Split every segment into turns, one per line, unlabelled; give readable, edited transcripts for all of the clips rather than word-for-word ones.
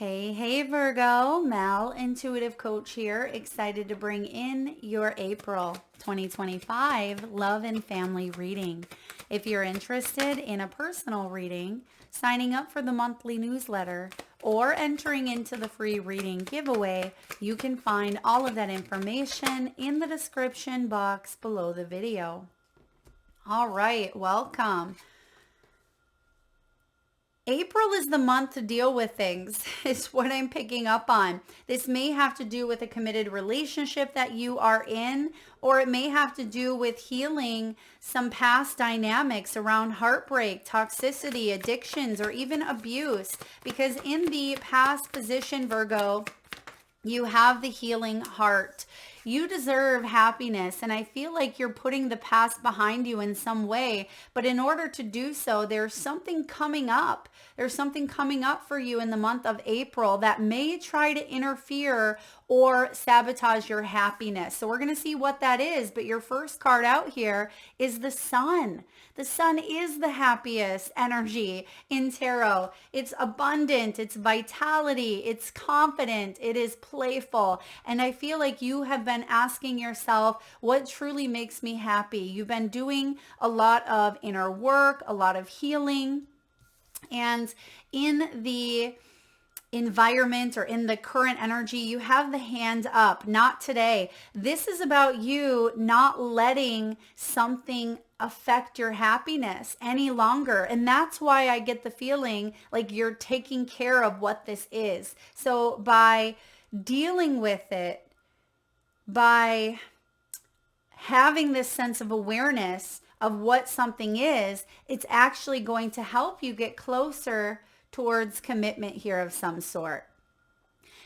Hey, Virgo, Mel, intuitive coach here, excited to bring in your April 2025 love and family reading. If you're interested in a personal reading, signing up for the monthly newsletter, or entering into the free reading giveaway, you can find all of that information in the description box below the video. All right, welcome. April is the month to deal with things, is what I'm picking up on. This may have to do with a committed relationship that you are in, or it may have to do with healing some past dynamics around heartbreak, toxicity, addictions, or even abuse. Because in the past position, Virgo, you have the healing heart. You deserve happiness, and I feel like you're putting the past behind you in some way. But in order to do so, there's something coming up. There's something coming up for you in the month of April that may try to interfere or sabotage your happiness. So we're going to see what that is. But your first card out here is the Sun. The Sun is the happiest energy in tarot. It's abundant, it's vitality, it's confident, it is playful. And I feel like you have been asking yourself, what truly makes me happy? You've been doing a lot of inner work, a lot of healing. And in the environment or in the current energy, you have the hand up. Not today. This is about you not letting something affect your happiness any longer. And that's why I get the feeling like you're taking care of what this is. So by dealing with it, by having this sense of awareness of what something is, it's actually going to help you get closer towards commitment here of some sort.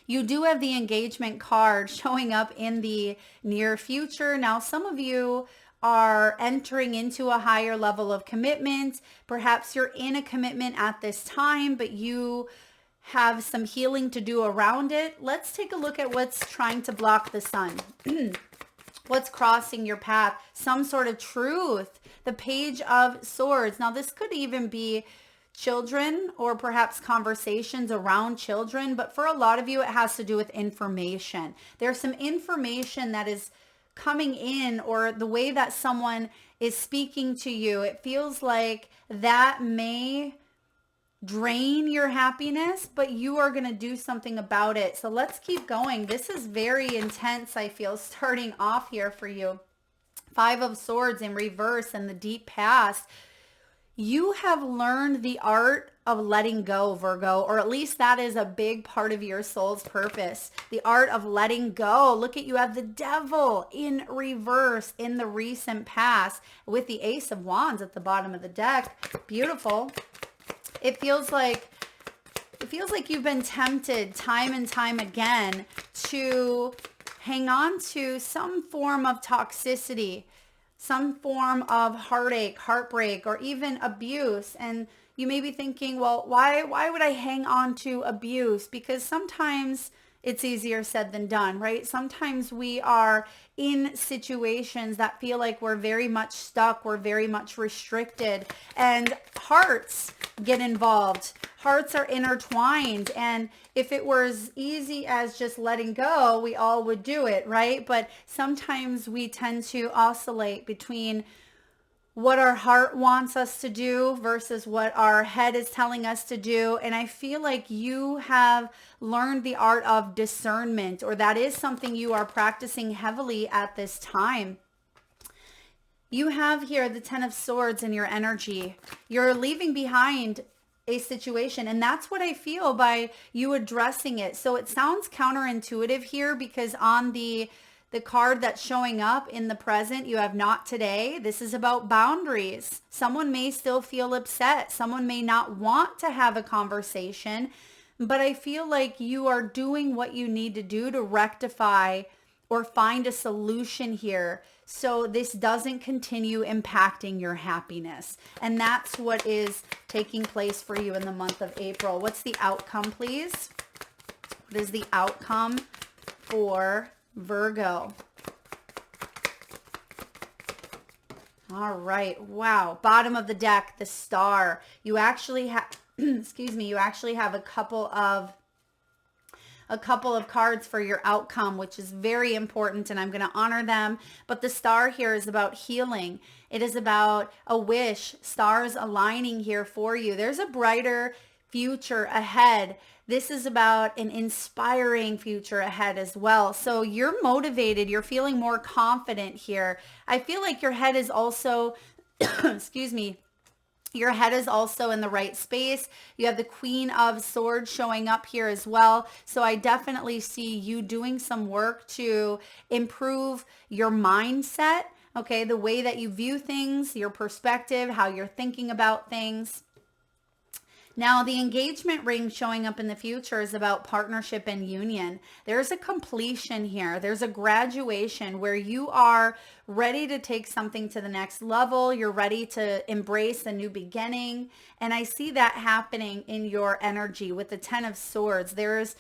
You do have the engagement card showing up in the near future. Now, some of you are entering into a higher level of commitment. Perhaps you're in a commitment at this time, but you have some healing to do around it. Let's take a look at what's trying to block the Sun. What's crossing your path? Some sort of truth. The Page of Swords. Now, this could even be children or perhaps conversations around children, but for a lot of you, it has to do with information. There's some information that is coming in, or the way that someone is speaking to you. It feels like that may drain your happiness, but you are going to do something about it. So let's keep going. This is very intense, I feel, starting off here for you. Five of Swords in reverse and the deep past. You have learned the art of letting go, Virgo, or at least that is a big part of your soul's purpose. The art of letting go. Look at, you have the Devil in reverse in the recent past with the Ace of Wands at the bottom of the deck. Beautiful. It feels like you've been tempted time and time again to hang on to some form of toxicity, some form of heartache, heartbreak, or even abuse. And you may be thinking, well, why would I hang on to abuse? Because sometimes it's easier said than done, right? Sometimes we are in situations that feel like we're very much stuck, we're very much restricted, and hearts get involved. Hearts are intertwined, and if it were as easy as just letting go, we all would do it, right? But sometimes we tend to oscillate between what our heart wants us to do versus what our head is telling us to do. And I feel like you have learned the art of discernment, or that is something you are practicing heavily at this time. You have here the Ten of Swords in your energy. You're leaving behind a situation, and that's what I feel by you addressing it. So it sounds counterintuitive here, because on the card that's showing up in the present, you have not today. This is about boundaries. Someone may still feel upset. Someone may not want to have a conversation, but I feel like you are doing what you need to do to rectify or find a solution here, so this doesn't continue impacting your happiness. And that's what is taking place for you in the month of April. What's the outcome, please? What is the outcome for Virgo? All right. Wow. Bottom of the deck, the Star. You actually have, excuse me, you actually have a couple of a couple of cards for your outcome, which is very important, and I'm going to honor them. But the star here is about healing. It is about a wish, stars aligning here for you. There's a brighter future ahead. This is about an inspiring future ahead as well. So you're motivated. You're feeling more confident here. I feel like your head is also, excuse me, your head is also in the right space. You have the Queen of Swords showing up here as well. So I definitely see you doing some work to improve your mindset. Okay, the way that you view things, your perspective, how you're thinking about things. Now, the engagement ring showing up in the future is about partnership and union. There's a completion here. There's a graduation where you are ready to take something to the next level. You're ready to embrace a new beginning. And I see that happening in your energy with the 10 of Swords. There's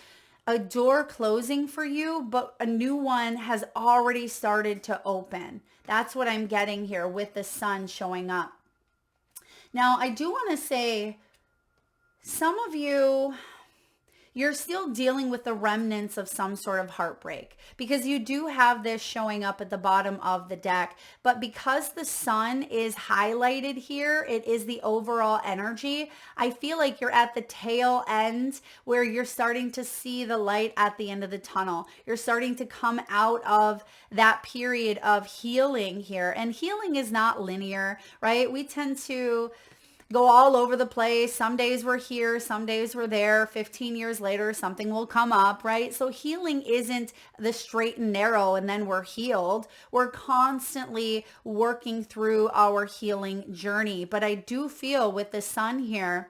a door closing for you, but a new one has already started to open. That's what I'm getting here with the Sun showing up. Now, I do want to say, some of you, you're still dealing with the remnants of some sort of heartbreak, because you do have this showing up at the bottom of the deck. But because the Sun is highlighted here, it is the overall energy. I feel like you're at the tail end where you're starting to see the light at the end of the tunnel. You're starting to come out of that period of healing here. And healing is not linear, right? We tend to go all over the place. Some days we're here, some days we're there. 15 years later, something will come up, right? So healing isn't the straight and narrow and then we're healed. We're constantly working through our healing journey. But I do feel with the Sun here,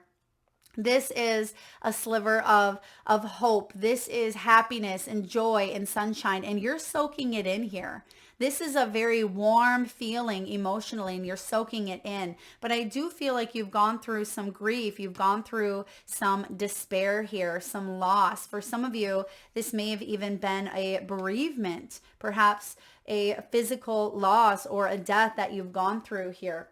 this is a sliver of hope. This is happiness and joy and sunshine, and you're soaking it in here. This is a very warm feeling emotionally, and you're soaking it in. But I do feel like you've gone through some grief. You've gone through some despair here, some loss. For some of you, this may have even been a bereavement, perhaps a physical loss or a death that you've gone through here.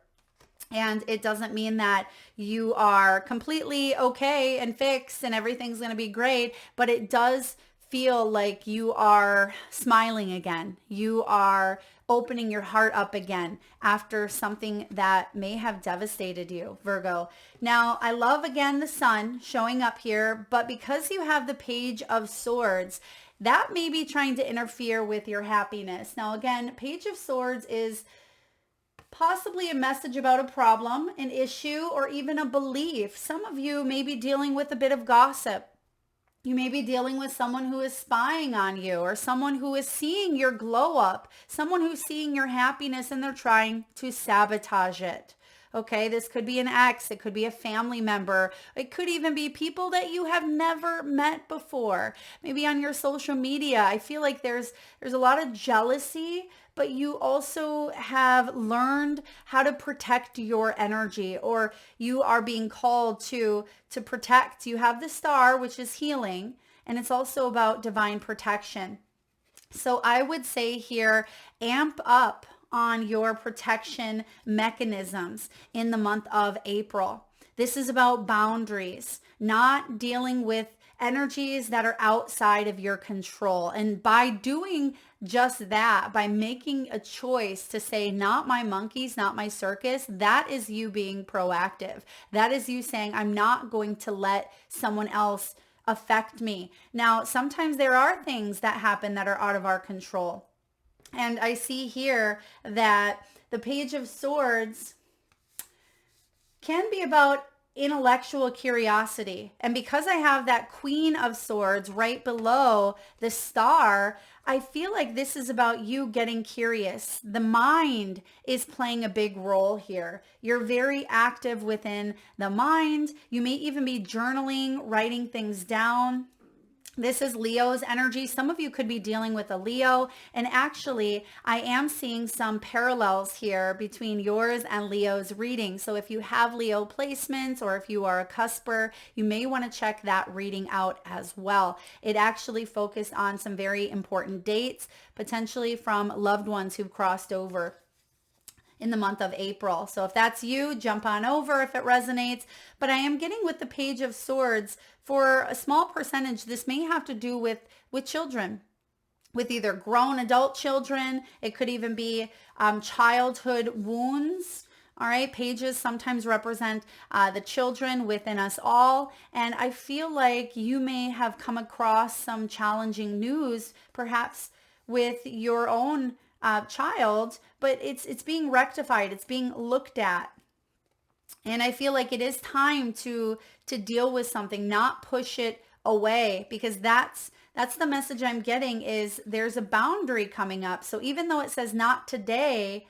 And it doesn't mean that you are completely okay and fixed and everything's going to be great, but it does feel like you are smiling again. You are opening your heart up again after something that may have devastated you, Virgo. Now, I love again the Sun showing up here, but because you have the Page of Swords, that may be trying to interfere with your happiness. Now, again, Page of Swords is possibly a message about a problem, an issue, or even a belief. Some of you may be dealing with a bit of gossip. You may be dealing with someone who is spying on you, or someone who is seeing your glow up, someone who's seeing your happiness and they're trying to sabotage it. Okay, this could be an ex, it could be a family member, it could even be people that you have never met before. Maybe on your social media, I feel like there's a lot of jealousy, but you also have learned how to protect your energy, or you are being called to protect. You have the Star, which is healing, and it's also about divine protection. So I would say here, amp up on your protection mechanisms in the month of April. This is about boundaries, not dealing with energies that are outside of your control. And by doing just that, by making a choice to say, not my monkeys, not my circus, that is you being proactive. That is you saying, I'm not going to let someone else affect me. Now, sometimes there are things that happen that are out of our control. And I see here that the Page of Swords can be about intellectual curiosity. And because I have that Queen of Swords right below the Star, I feel like this is about you getting curious. The mind is playing a big role here. You're very active within the mind. You may even be journaling, writing things down. This is Leo's energy. Some of you could be dealing with a Leo. And actually, I am seeing some parallels here between yours and Leo's reading. So if you have Leo placements, or if you are a cusper, you may want to check that reading out as well. It actually focused on some very important dates, potentially from loved ones who've crossed over in the month of April. So if that's you, jump on over if it resonates. But I am getting with the Page of Swords, for a small percentage, this may have to do with children, with either grown adult children. It could even be childhood wounds. All right, pages sometimes represent the children within us all. And I feel like you may have come across some challenging news, perhaps with your own child, but it's being rectified. It's being looked at. And I feel like it is time to deal with something, not push it away, because that's the message I'm getting, is there's a boundary coming up. So even though it says not today,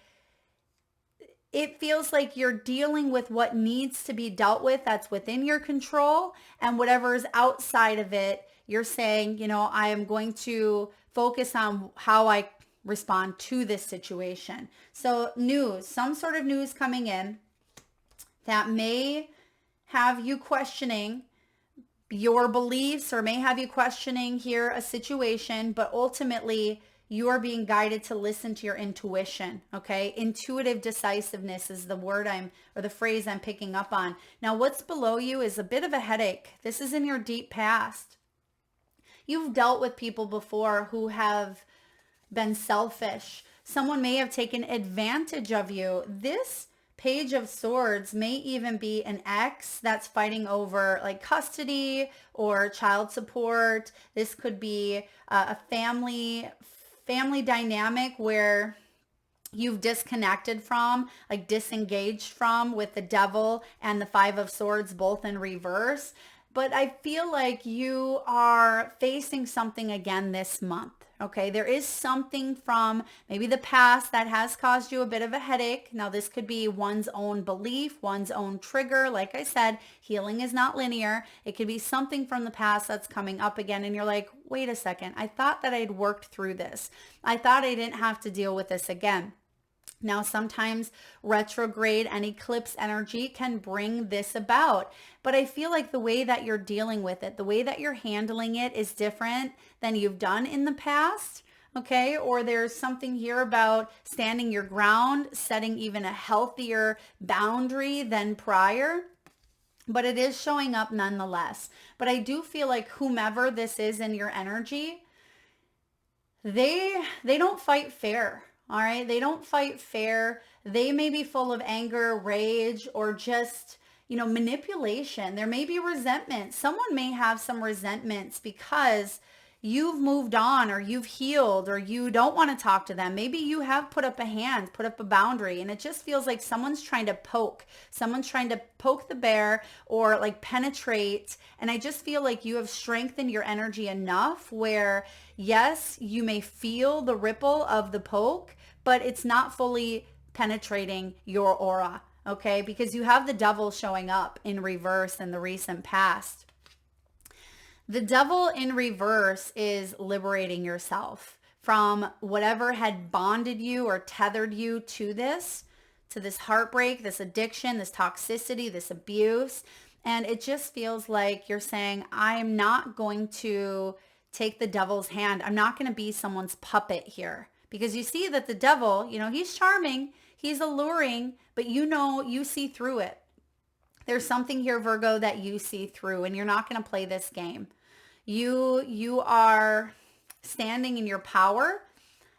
it feels like you're dealing with what needs to be dealt with, that's within your control, and whatever is outside of it, you're saying, I am going to focus on how I respond to this situation. So news, some sort of news coming in that may have you questioning your beliefs, or may have you questioning here a situation, but ultimately you are being guided to listen to your intuition. Okay. Intuitive decisiveness is the word or the phrase I'm picking up on. Now, what's below you is a bit of a headache. This is in your deep past. You've dealt with people before who have been selfish. Someone may have taken advantage of you. This Page of Swords may even be an ex that's fighting over like custody or child support. This could be a family dynamic where you've disconnected from, like disengaged from, with the Devil and the Five of Swords both in reverse. But I feel like you are facing something again this month. Okay, there is something from maybe the past that has caused you a bit of a headache. Now, this could be one's own belief, one's own trigger. Like I said, healing is not linear. It could be something from the past that's coming up again. And you're like, wait a second, I thought that I'd worked through this. I thought I didn't have to deal with this again. Now, sometimes retrograde and eclipse energy can bring this about, but I feel like the way that you're dealing with it, the way that you're handling it is different than you've done in the past. Okay. Or there's something here about standing your ground, setting even a healthier boundary than prior, but it is showing up nonetheless. But I do feel like whomever this is in your energy, they don't fight fair. All right. They don't fight fair. They may be full of anger, rage, or just, manipulation. There may be resentment. Someone may have some resentments because you've moved on, or you've healed, or you don't want to talk to them. Maybe you have put up a hand, put up a boundary, and it just feels like someone's trying to poke. Someone's trying to poke the bear or like penetrate. And I just feel like you have strengthened your energy enough where, yes, you may feel the ripple of the poke, but it's not fully penetrating your aura. Okay, because you have the Devil showing up in reverse in the recent past. The Devil in reverse is liberating yourself from whatever had bonded you or tethered you to this heartbreak, this addiction, this toxicity, this abuse. And it just feels like you're saying, I'm not going to take the devil's hand. I'm not going to be someone's puppet here. Because you see that the devil, he's charming, he's alluring, but you see through it. There's something here, Virgo, that you see through, and you're not going to play this game. You are standing in your power.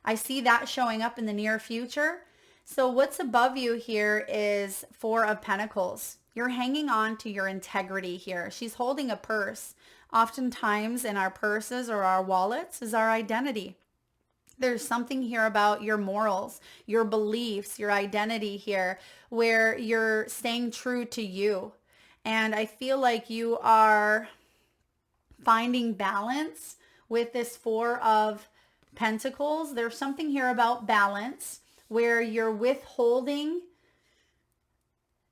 I see that showing up in the near future. So what's above you here is Four of Pentacles. You're hanging on to your integrity here. She's holding a purse. Oftentimes in our purses or our wallets is our identity. There's something here about your morals, your beliefs, your identity here, where you're staying true to you. And I feel like you are finding balance with this Four of Pentacles. There's something here about balance where you're withholding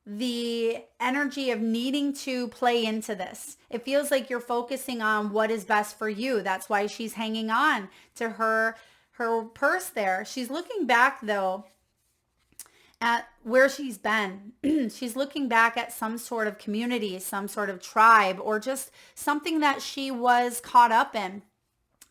the energy of needing to play into this. It feels like you're focusing on what is best for you. That's why she's hanging on to her purse there. She's looking back though at where she's been. She's looking back at some sort of community, some sort of tribe, or just something that she was caught up in.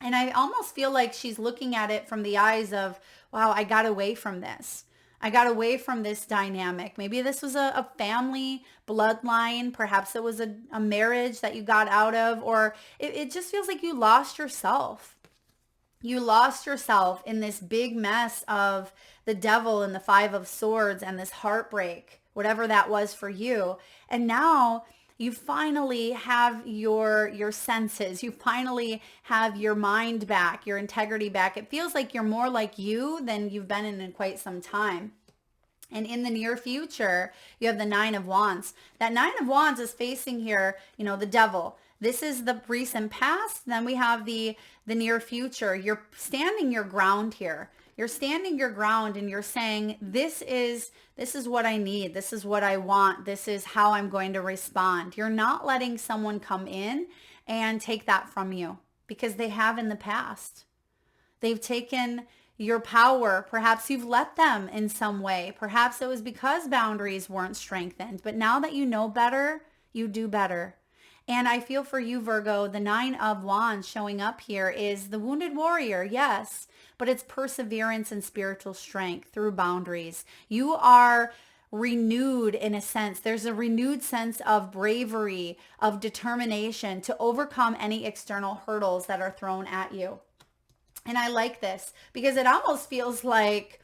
And I almost feel like she's looking at it from the eyes of, wow, I got away from this. I got away from this dynamic. Maybe this was a family bloodline. Perhaps it was a marriage that you got out of, or it just feels like you lost yourself. You lost yourself in this big mess of the devil and the Five of Swords and this heartbreak, whatever that was for you. And now you finally have your senses. You finally have your mind back, your integrity back. It feels like you're more like you than you've been in quite some time. And in the near future, you have the Nine of Wands. That Nine of Wands is facing here, the devil. This is the recent past. Then we have the near future. You're standing your ground here. You're standing your ground and you're saying, this is what I need. This is what I want. This is how I'm going to respond. You're not letting someone come in and take that from you, because they have in the past. They've taken your power. Perhaps you've let them in some way. Perhaps it was because boundaries weren't strengthened. But now that you know better, you do better. And I feel for you, Virgo, the Nine of Wands showing up here is the wounded warrior, yes, but it's perseverance and spiritual strength through boundaries. You are renewed in a sense. There's a renewed sense of bravery, of determination to overcome any external hurdles that are thrown at you. And I like this because it almost feels like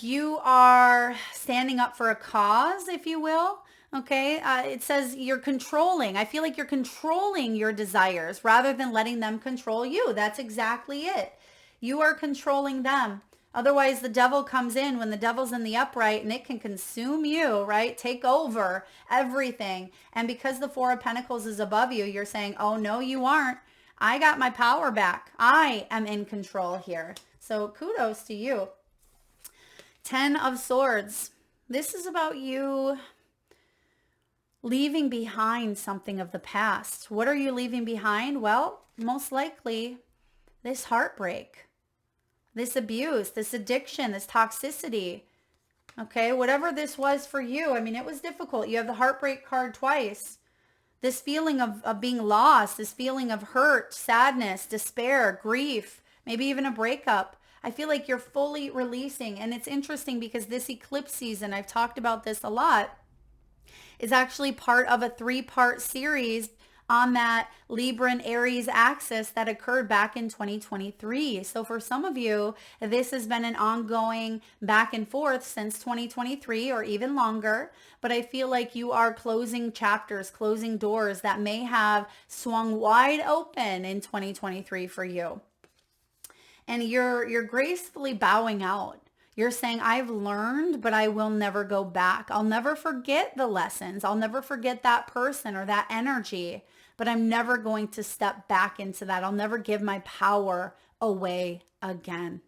you are standing up for a cause, if you will. Okay, it says you're controlling. I feel like you're controlling your desires rather than letting them control you. That's exactly it. You are controlling them. Otherwise, the devil comes in when the devil's in the upright and it can consume you, right? Take over everything. And because the Four of Pentacles is above you, you're saying, oh, no, you aren't. I got my power back. I am in control here. So kudos to you. 10 of Swords. This is about you leaving behind something of the past. What are you leaving behind? Well, most likely this heartbreak, this abuse, this addiction, this toxicity. Okay, whatever this was for you. I mean, it was difficult. You have the heartbreak card twice. This feeling of being lost, this feeling of hurt, sadness, despair, grief, maybe even a breakup. I feel like you're fully releasing. And it's interesting because this eclipse season, I've talked about this a lot, is actually part of a 3-part series on that Libra and Aries axis that occurred back in 2023. So for some of you, this has been an ongoing back and forth since 2023 or even longer. But I feel like you are closing chapters, closing doors that may have swung wide open in 2023 for you. And you're gracefully bowing out. You're saying, I've learned, but I will never go back. I'll never forget the lessons. I'll never forget that person or that energy, but I'm never going to step back into that. I'll never give my power away again.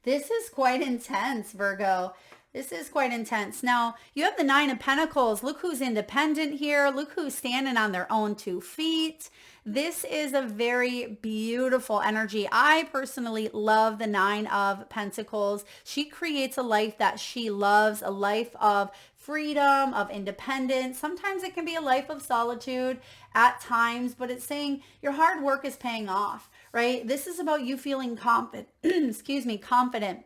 This is quite intense, Virgo. This is quite intense. Now, you have the Nine of Pentacles. Look who's independent here. Look who's standing on their own 2 feet. This is a very beautiful energy. I personally love the Nine of Pentacles. She creates a life that she loves, a life of freedom, of independence. Sometimes it can be a life of solitude at times, but it's saying your hard work is paying off, right? This is about you feeling confident, confident.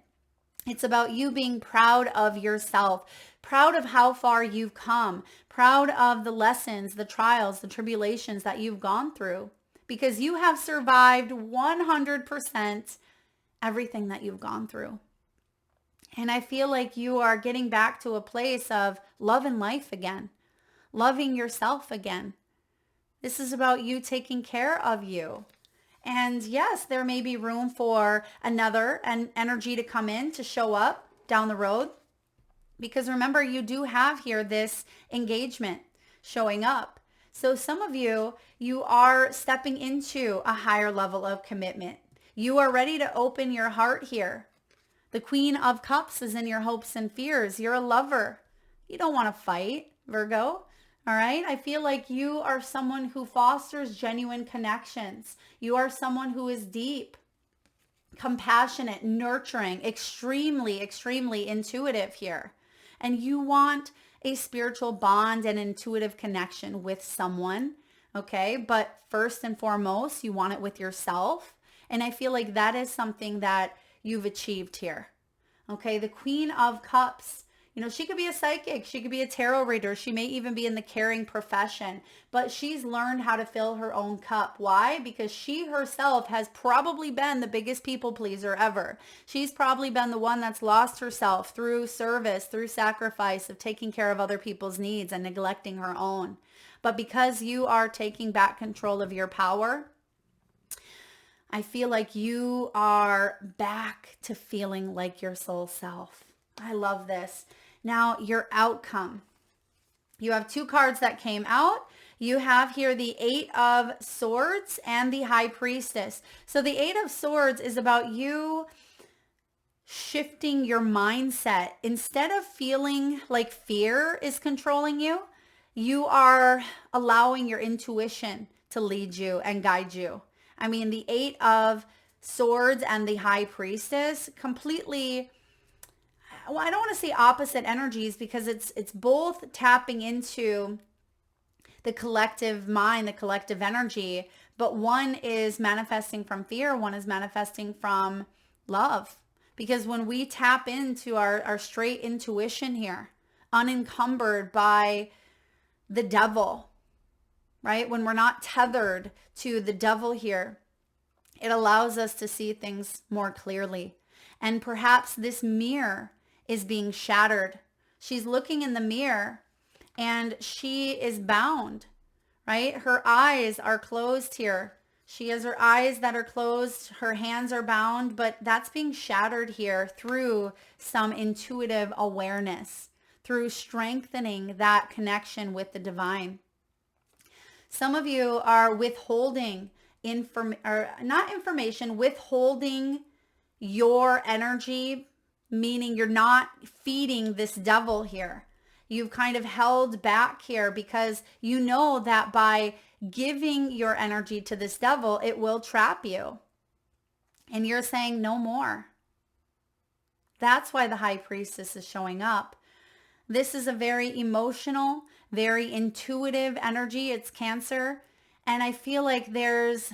It's about you being proud of yourself, proud of how far you've come, proud of the lessons, the trials, the tribulations that you've gone through, because you have survived 100% everything that you've gone through. And I feel like you are getting back to a place of love and life again, loving yourself again. This is about you taking care of you. And yes, there may be room for another energy to come in, to show up down the road. Because remember, you do have here this engagement showing up. So some of you, you are stepping into a higher level of commitment. You are ready to open your heart here. The Queen of Cups is in your hopes and fears. You're a lover. You don't want to fight, Virgo. All right. I feel like you are someone who fosters genuine connections. You are someone who is deep, compassionate, nurturing, extremely, extremely intuitive here. And you want a spiritual bond and intuitive connection with someone. Okay. But first and foremost, you want it with yourself. And I feel like that is something that you've achieved here. Okay, the Queen of Cups. You know, she could be a psychic. She could be a tarot reader. She may even be in the caring profession. But she's learned how to fill her own cup. Why? Because she herself has probably been the biggest people pleaser ever. She's probably been the one that's lost herself through service, through sacrifice of taking care of other people's needs and neglecting her own. But because you are taking back control of your power, I feel like you are back to feeling like your soul self. I love this. Now, your outcome. You have two cards that came out. You have here the Eight of Swords and the High Priestess. So the Eight of Swords is about you shifting your mindset. Instead of feeling like fear is controlling you, you are allowing your intuition to lead you and guide you. I mean, the Eight of Swords and the High Priestess completely, well, I don't want to say opposite energies because it's both tapping into the collective mind, the collective energy, but one is manifesting from fear, one is manifesting from love. Because when we tap into our straight intuition here, unencumbered by the devil, right? When we're not tethered to the devil here, it allows us to see things more clearly. And perhaps this mirror is being shattered. She's looking in the mirror and she is bound, right? Her eyes are closed here. She has her eyes that are closed. Her hands are bound, but that's being shattered here through some intuitive awareness, through strengthening that connection with the divine. Some of you are withholding withholding your energy, meaning you're not feeding this devil here. You've kind of held back here because you know that by giving your energy to this devil, it will trap you. And you're saying no more. That's why the High Priestess is showing up. This is a very emotional, very intuitive energy. It's Cancer. And I feel like there's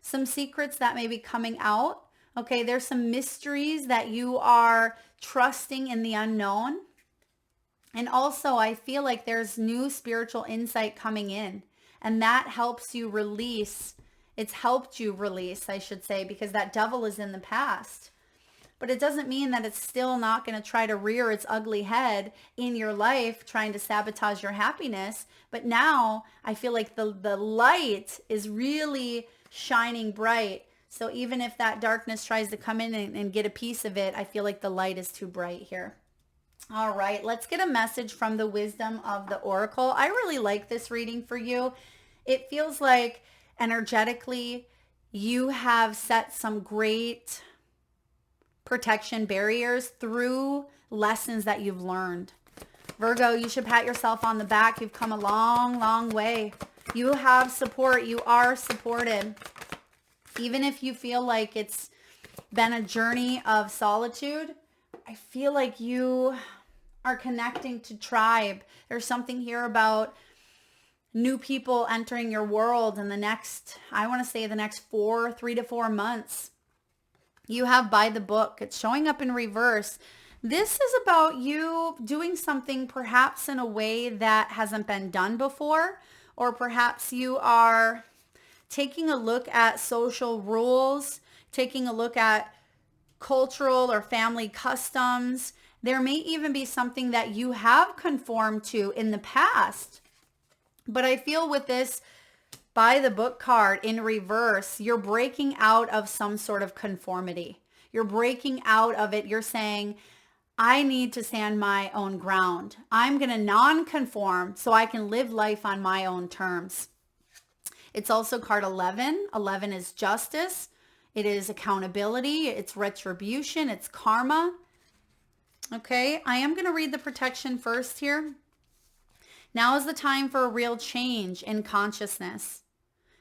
some secrets that may be coming out. Okay, there's some mysteries that you are trusting in the unknown. And also, I feel like there's new spiritual insight coming in. And that helps you release. It's helped you release, I should say, because that devil is in the past. But it doesn't mean that it's still not going to try to rear its ugly head in your life, trying to sabotage your happiness. But now I feel like the light is really shining bright. So even if that darkness tries to come in and get a piece of it, I feel like the light is too bright here. All right, let's get a message from the wisdom of the Oracle. I really like this reading for you. It feels like energetically you have set some great protection barriers through lessons that you've learned. Virgo, you should pat yourself on the back. You've come a long, long way. You have support. You are supported. Even if you feel like it's been a journey of solitude, I feel like you are connecting to tribe. There's something here about new people entering your world in the next, I want to say the next 3 to 4 months. You have by the book. It's showing up in reverse. This is about you doing something perhaps in a way that hasn't been done before, or perhaps you are taking a look at social rules, taking a look at cultural or family customs. There may even be something that you have conformed to in the past. But I feel with this by the book card in reverse, you're breaking out of some sort of conformity. You're breaking out of it. You're saying, I need to stand my own ground. I'm going to non-conform so I can live life on my own terms. It's also card 11. 11 is justice. It is accountability. It's retribution. It's karma. Okay, I am going to read the protection first here. Now is the time for a real change in consciousness.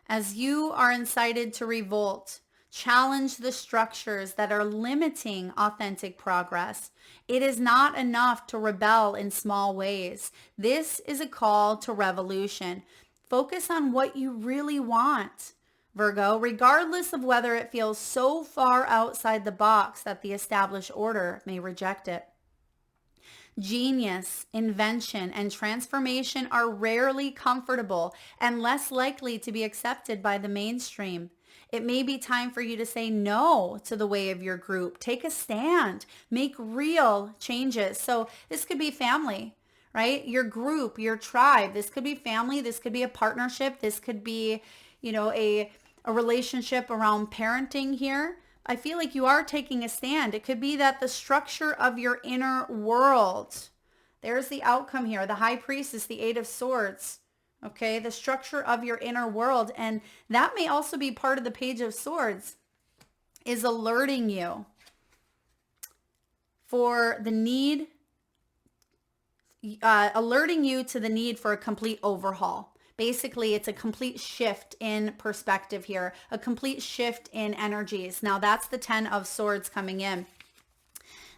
As you are incited to revolt, challenge the structures that are limiting authentic progress. It is not enough to rebel in small ways. This is a call to revolution. Focus on what you really want. Virgo, regardless of whether it feels so far outside the box that the established order may reject it. Genius, invention, and transformation are rarely comfortable and less likely to be accepted by the mainstream. It may be time for you to say no to the way of your group. Take a stand. Make real changes. So this could be family, right? Your group, your tribe. This could be family. This could be a partnership. This could be, a relationship around parenting here. I feel like you are taking a stand. It could be that the structure of your inner world, there's the outcome here. The High Priestess, the Eight of Swords, okay? The structure of your inner world. And that may also be part of the Page of Swords, is alerting you for the need, alerting you to the need for a complete overhaul. Basically, it's a complete shift in perspective here, a complete shift in energies. Now, that's the 10 of Swords coming in.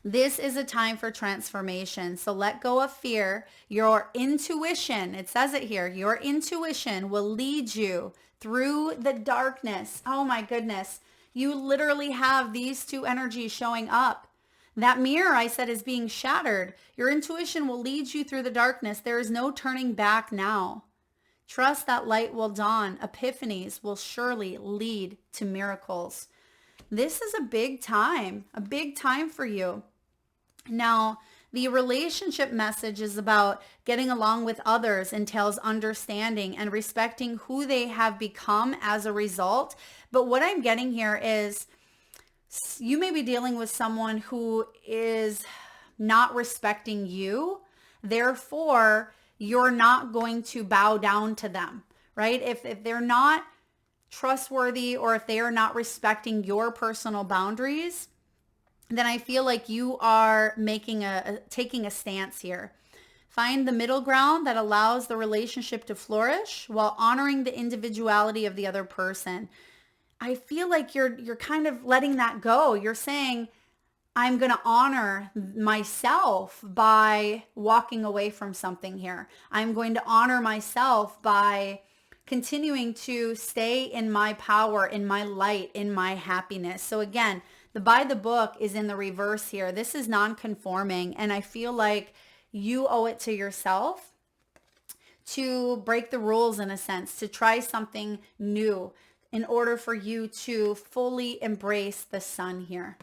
This is a time for transformation. So let go of fear. Your intuition, it says it here, your intuition will lead you through the darkness. Oh my goodness. You literally have these two energies showing up. That mirror, I said, is being shattered. Your intuition will lead you through the darkness. There is no turning back now. Trust that light will dawn. Epiphanies will surely lead to miracles. This is a big time for you. Now, the relationship message is about getting along with others, entails understanding and respecting who they have become as a result. But what I'm getting here is you may be dealing with someone who is not respecting you. Therefore, you're not going to bow down to them, right? If they're not trustworthy or if they are not respecting your personal boundaries, then I feel like you are taking a stance here. Find the middle ground that allows the relationship to flourish while honoring the individuality of the other person. I feel like you're kind of letting that go. You're saying, I'm going to honor myself by walking away from something here. I'm going to honor myself by continuing to stay in my power, in my light, in my happiness. So again, the by the book is in the reverse here. This is non-conforming, and I feel like you owe it to yourself to break the rules in a sense, to try something new in order for you to fully embrace the sun here.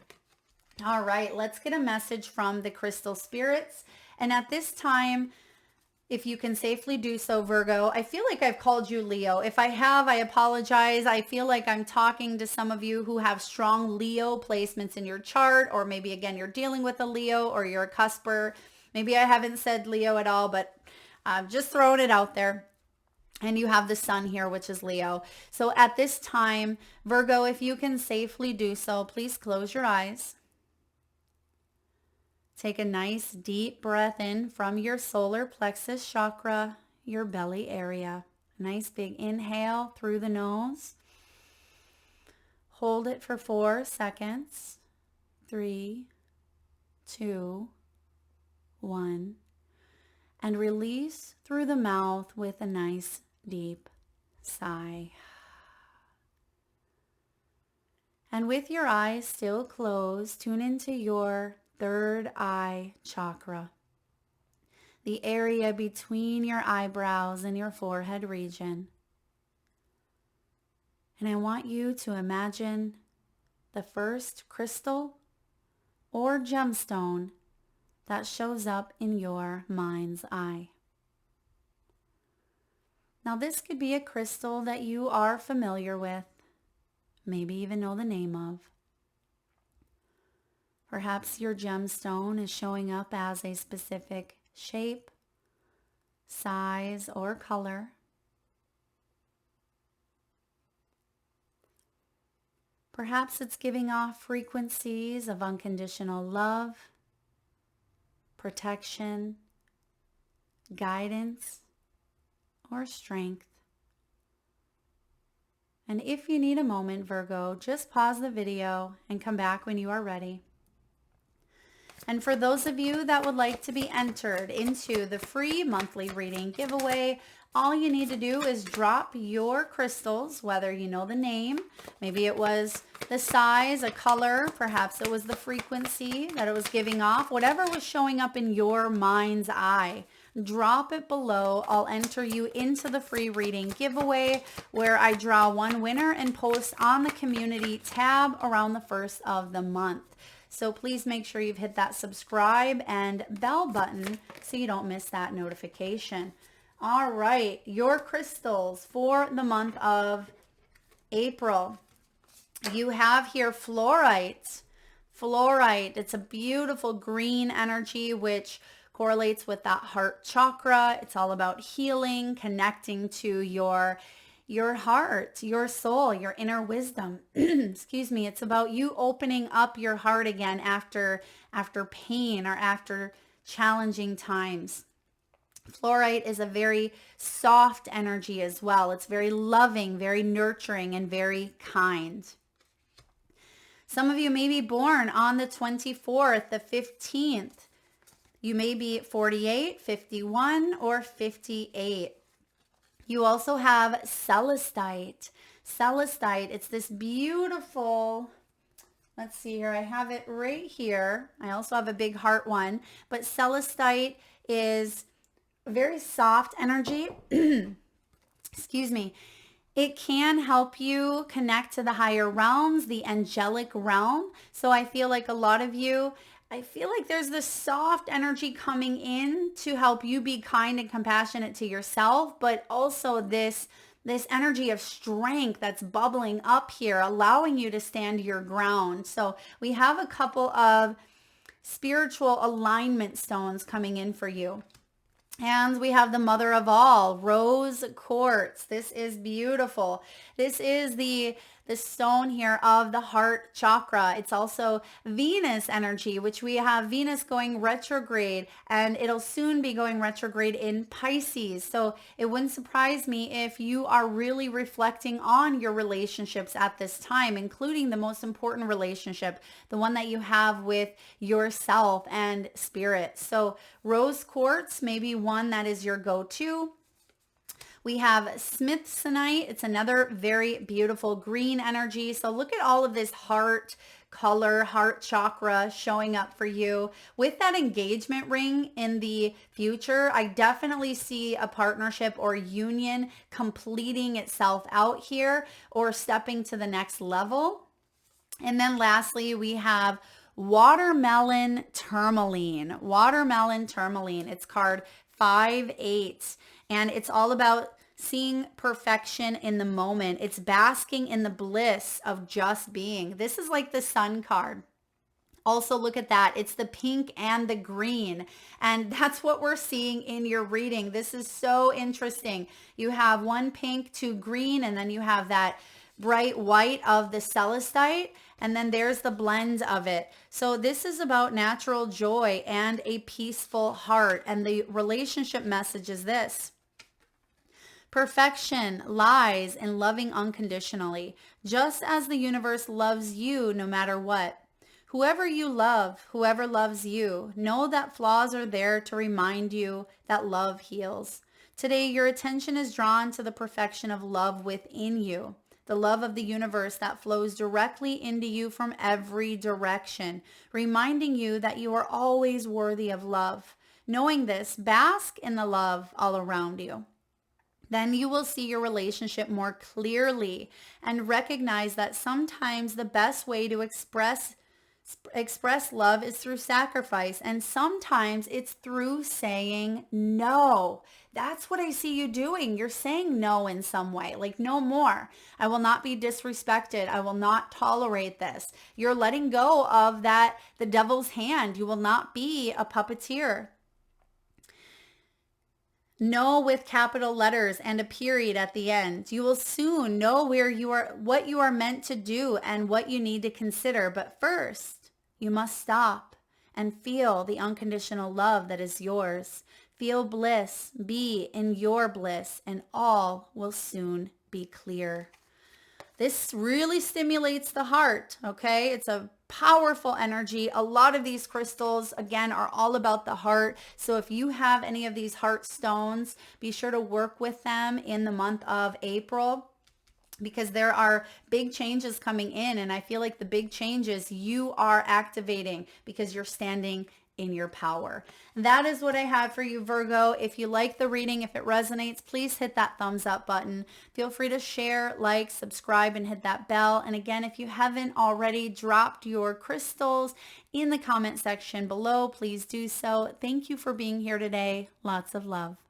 All right, let's get a message from the crystal spirits. And at this time, if you can safely do so, Virgo, I feel like I've called you Leo. If I have, I apologize. I feel like I'm talking to some of you who have strong Leo placements in your chart, or maybe again, you're dealing with a Leo or you're a cusper. Maybe I haven't said Leo at all, but I'm just throwing it out there. And you have the sun here, which is Leo. So at this time, Virgo, if you can safely do so, please close your eyes. Take a nice deep breath in from your solar plexus chakra, your belly area. Nice big inhale through the nose. Hold it for 4 seconds. 3, 2, 1. And release through the mouth with a nice deep sigh. And with your eyes still closed, tune into your third eye chakra, the area between your eyebrows and your forehead region. And I want you to imagine the first crystal or gemstone that shows up in your mind's eye. Now, this could be a crystal that you are familiar with, maybe even know the name of. Perhaps your gemstone is showing up as a specific shape, size, or color. Perhaps it's giving off frequencies of unconditional love, protection, guidance, or strength. And if you need a moment, Virgo, just pause the video and come back when you are ready. And for those of you that would like to be entered into the free monthly reading giveaway, all you need to do is drop your crystals, whether you know the name, maybe it was the size, a color, perhaps it was the frequency that it was giving off, whatever was showing up in your mind's eye. Drop it below. I'll enter you into the free reading giveaway where I draw one winner and post on the community tab around the first of the month. So please make sure you've hit that subscribe and bell button so you don't miss that notification. All right, your crystals for the month of April. You have here fluorite. Fluorite, it's a beautiful green energy which correlates with that heart chakra. It's all about healing, connecting to your heart, your soul, your inner wisdom. Excuse me. It's about you opening up your heart again after pain or after challenging times. Fluorite is a very soft energy as well. It's very loving, very nurturing, and very kind. Some of you may be born on the 24th, the 15th. You may be 48, 51, or 58. You also have celestite. Celestite, it's this beautiful, let's see here, I have it right here. I also have a big heart one, but celestite is a very soft energy. Excuse me. It can help you connect to the higher realms, the angelic realm. So I feel like a lot of you, I feel like there's this soft energy coming in to help you be kind and compassionate to yourself, but also this energy of strength that's bubbling up here, allowing you to stand your ground. So we have a couple of spiritual alignment stones coming in for you. And we have the mother of all, rose quartz. This is beautiful. This is the stone here of the heart chakra. It's also Venus energy, which we have Venus going retrograde, and it'll soon be going retrograde in Pisces. So it wouldn't surprise me if you are really reflecting on your relationships at this time, including the most important relationship, the one that you have with yourself and spirit. So rose quartz may be one that is your go-to. We have smithsonite. It's another very beautiful green energy. So look at all of this heart color, heart chakra showing up for you. With that engagement ring in the future, I definitely see a partnership or union completing itself out here or stepping to the next level. And then lastly, we have watermelon tourmaline. Watermelon tourmaline. It's card 5-8. And it's all about seeing perfection in the moment. It's basking in the bliss of just being. This is like the sun card. Also look at that. It's the pink and the green. And that's what we're seeing in your reading. This is so interesting. You have one pink, two green, and then you have that bright white of the celestite. And then there's the blend of it. So this is about natural joy and a peaceful heart. And the relationship message is this. Perfection lies in loving unconditionally, just as the universe loves you no matter what. Whoever you love, whoever loves you, know that flaws are there to remind you that love heals. Today, your attention is drawn to the perfection of love within you, the love of the universe that flows directly into you from every direction, reminding you that you are always worthy of love. Knowing this, bask in the love all around you. Then you will see your relationship more clearly and recognize that sometimes the best way to express love is through sacrifice, and sometimes it's through saying no. That's what I see you doing. You're saying no in some way, like no more. I will not be disrespected. I will not tolerate this. You're letting go of that, the devil's hand. You will not be a puppeteer. No with capital letters and a period at the end. You will soon know what you are meant to do and what you need to consider. But first, you must stop and feel the unconditional love that is yours. Feel bliss, be in your bliss, and all will soon be clear. This really stimulates the heart, okay? It's a powerful energy. A lot of these crystals, again, are all about the heart. So if you have any of these heart stones, be sure to work with them in the month of April, because there are big changes coming in. And I feel like the big changes you are activating because you're standing in your power. That is what I have for you, Virgo. If you like the reading, if it resonates, please hit that thumbs up button. Feel free to share, like, subscribe, and hit that bell. And again, if you haven't already dropped your crystals in the comment section below, please do so. Thank you for being here today. Lots of love.